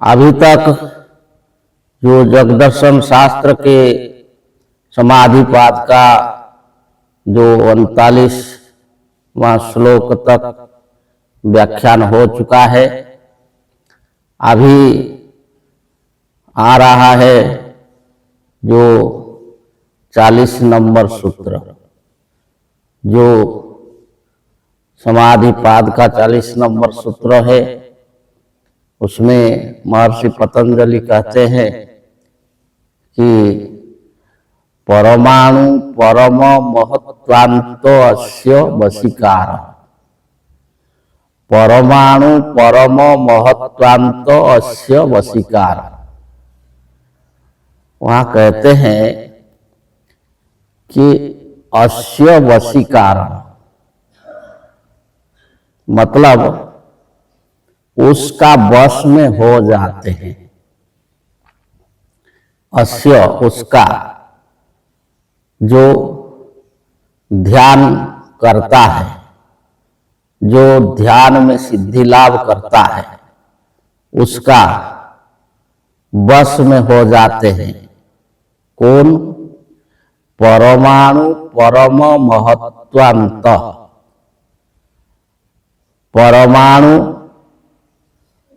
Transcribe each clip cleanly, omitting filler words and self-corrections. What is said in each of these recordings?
अभी तक जो जगदर्शन शास्त्र के समाधिपाद का जो 39वां श्लोक तक व्याख्यान हो चुका है, अभी आ रहा है जो 40 नंबर सूत्र, जो समाधिपाद का 40 नंबर सूत्र है। उसमें महर्षि पतंजलि कहते हैं कि परमाणु परम महत्वांतो अस्य वशीकार, परमाणु परम महत्वांतो अस्य वशीकार। वहां कहते हैं कि अस्य वशीकार मतलब उसका वश में हो जाते हैं। अस्य उसका जो ध्यान करता है, जो ध्यान में सिद्धि लाभ करता है, उसका वश में हो जाते हैं। कौन? परमाणु परम महत्वांत। परमाणु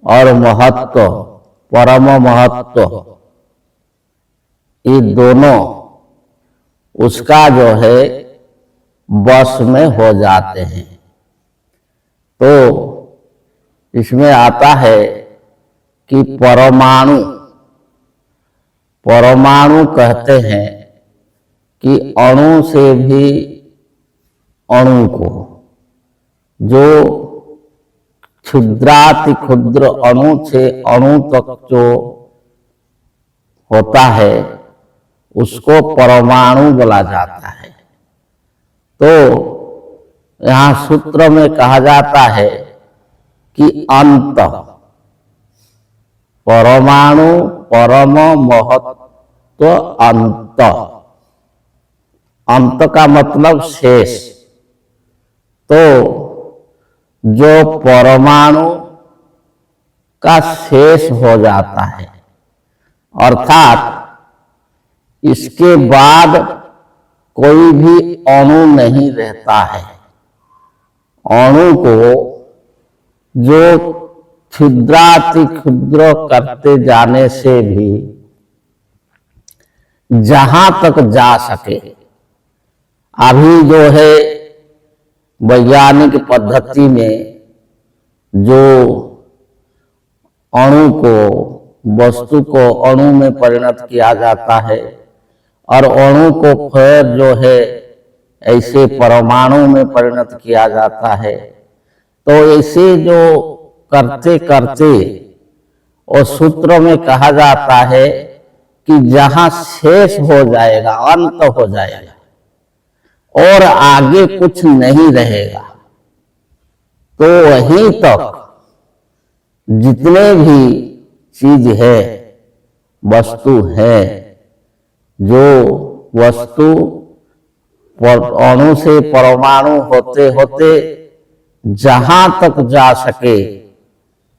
और महत्व, परम महत्व, ये दोनों उसका जो है वश में हो जाते हैं। तो इसमें आता है कि परमाणु, परमाणु कहते हैं कि अणु से भी अणु को, जो क्षुद्राति क्षुद्र अणु से अणु तक जो होता है उसको परमाणु बोला जाता है। तो यहाँ सूत्र में कहा जाता है कि अंत, परमाणु परम महत्व अंत। अंत का मतलब शेष। तो जो परमाणु का शेष हो जाता है, अर्थात इसके बाद कोई भी अणु नहीं रहता है। अणु को जो क्षुद्राति क्षुद्र करते जाने से भी जहां तक जा सके, अभी जो है वैज्ञानिक पद्धति में जो अणु को, वस्तु को अणु में परिणत किया जाता है और अणु को फिर जो है ऐसे परमाणु में परिणत किया जाता है। तो ऐसे जो करते करते और सूत्र में कहा जाता है कि जहां शेष हो जाएगा, अंत हो जाएगा और आगे कुछ नहीं रहेगा, तो वहीं तक जितने भी चीज है, वस्तु है, जो वस्तु अणु से परमाणु होते होते जहां तक जा सके,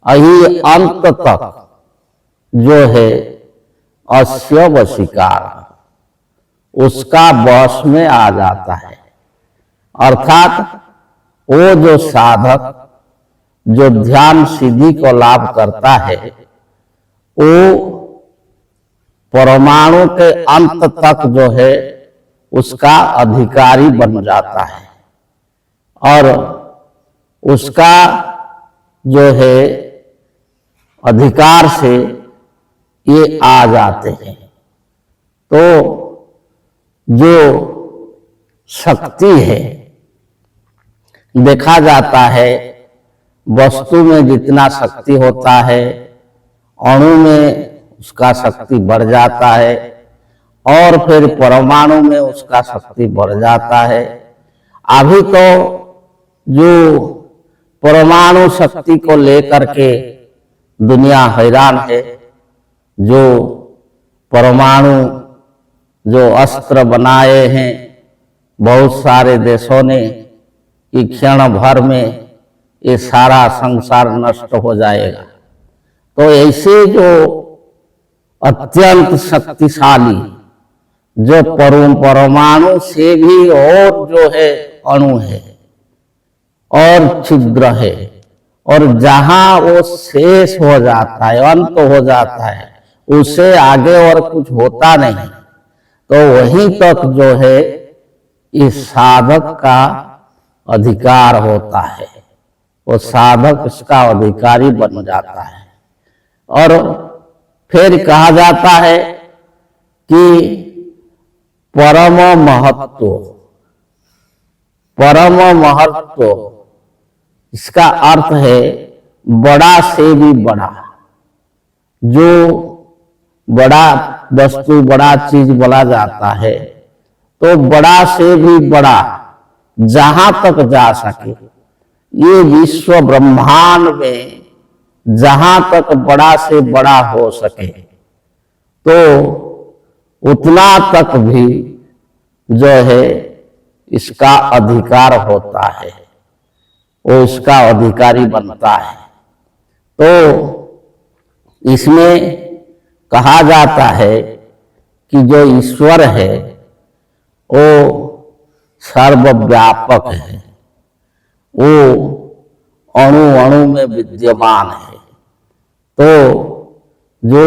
यही अंत तक जो है अस्य वशीकार, उसका वश में आ जाता है। अर्थात वो जो साधक जो ध्यान सिद्धि को लाभ करता है, वो परमाणु के अंत तक जो है उसका अधिकारी बन जाता है और उसका जो है अधिकार से ये आ जाते हैं। तो जो शक्ति है, देखा जाता है वस्तु में जितना शक्ति होता है अणु में उसका शक्ति बढ़ जाता है, और फिर परमाणु में उसका शक्ति बढ़ जाता है। अभी तो जो परमाणु शक्ति को लेकर के दुनिया हैरान है। जो परमाणु जो अस्त्र बनाए हैं बहुत सारे देशों ने कि क्षण भर में ये सारा संसार नष्ट हो जाएगा। तो ऐसे जो अत्यंत शक्तिशाली जो परमाणु से भी और जो है अणु है और छिद्र है, और जहां वो शेष हो जाता है, अंत हो जाता है, उससे आगे और कुछ होता नहीं। तो वहीं तक जो है इस साधक का अधिकार होता है, वो साधक इसका अधिकारी बन जाता है। और फिर कहा जाता है कि परम महत्व, परम महत्व इसका अर्थ है बड़ा से भी बड़ा। जो बड़ा वस्तु बड़ा चीज बोला जाता है, तो बड़ा से भी बड़ा जहां तक जा सके, ये विश्व ब्रह्मांड में जहां तक बड़ा से बड़ा हो सके, तो उतना तक भी जो है इसका अधिकार होता है, वो इसका अधिकारी बनता है। तो इसमें कहा जाता है कि जो ईश्वर है वो सर्वव्यापक है, वो अणु अणु में विद्यमान है। तो जो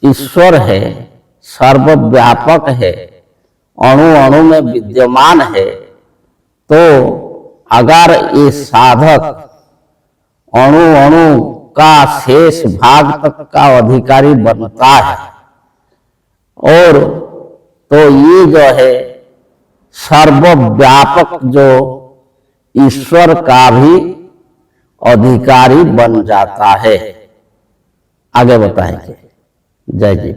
ईश्वर है सर्वव्यापक है, अणु अणु में विद्यमान है, तो अगर ये साधक अणु अणु का शेष भाग तक का अधिकारी बनता है, और तो ये जो है सर्वव्यापक जो ईश्वर का भी अधिकारी बन जाता है। आगे बताएंगे। जय जी।